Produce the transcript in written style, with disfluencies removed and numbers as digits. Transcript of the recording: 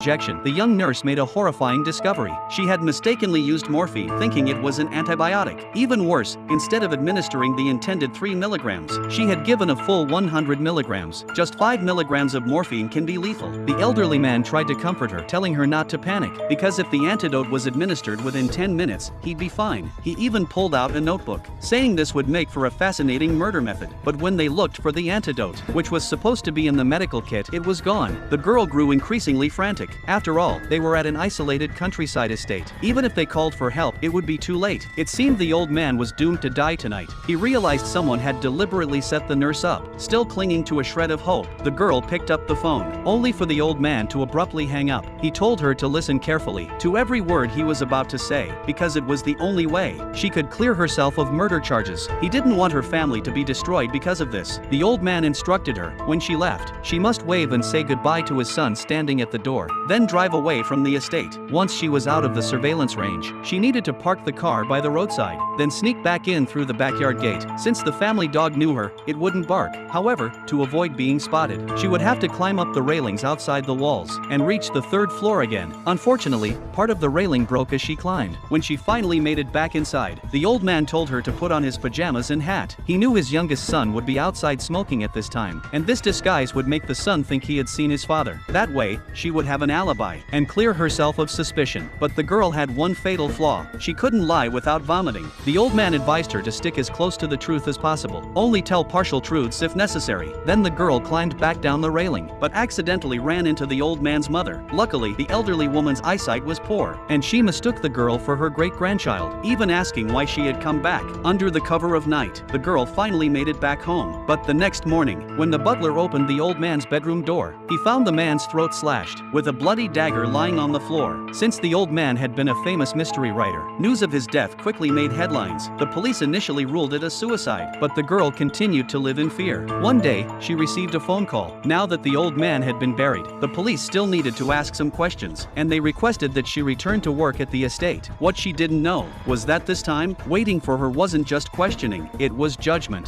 injection, the young nurse made a horrifying discovery. She had mistakenly used morphine, thinking it was an antibiotic. Even worse, instead of administering the intended 3 milligrams, she had given a full 100 milligrams. Just 5 milligrams of morphine can be lethal. The elderly man tried to comfort her, telling her not to panic, because if the antidote was administered within 10 minutes, he'd be fine. He even pulled out a notebook, saying this would make for a fascinating murder method. But when they looked for the antidote, which was supposed to be in the medical kit, it was gone. The girl grew increasingly frantic. After all, they were at an isolated countryside estate. Even if they called for help, it would be too late. It seemed the old man was doomed to die tonight. He realized someone had deliberately set the nurse up. Still clinging to a shred of hope, the girl picked up the phone, only for the old man to abruptly hang up. He told her to listen carefully to every word he was about to say, because it was the only way she could clear herself of murder charges. He didn't want her family to be destroyed because of this. The old man instructed her, when she left, she must wave and say goodbye to his son standing at the door, then drive away from the estate. Once she was out of the surveillance range, she needed to park the car by the roadside, then sneak back in through the backyard gate. Since the family dog knew her, it wouldn't bark. However, to avoid being spotted, she would have to climb up the railings outside the walls and reach the 3rd floor again. Unfortunately, part of the railing broke as she climbed. When she finally made it back inside, the old man told her to put on his pajamas and hat. He knew his youngest son would be outside smoking at this time, and this disguise would make the son think he had seen his father. That way, she would have an alibi and clear herself of suspicion. But the girl had one fatal flaw: she couldn't lie without vomiting. The old man advised her to stick as close to the truth as possible, only tell partial truths if necessary. Then the girl climbed back down the railing, but accidentally ran into the old man's mother. Luckily, the elderly woman's eyesight was poor, and she mistook the girl for her great-grandchild, even asking why she had come back. Under the cover of night, the girl finally made it back home. But the next morning, when the butler opened the old man's bedroom door, he found the man's throat slashed, with a bloody dagger lying on the floor. Since the old man had been a famous mystery writer, news of his death quickly made headlines. The police initially ruled it a suicide, but the girl continued to live in fear. One day, she received a phone call. Now that the old man had been buried, the police still needed to ask some questions, and they requested that she return to work at the estate. What she didn't know was that this time, waiting for her wasn't just questioning, it was judgment.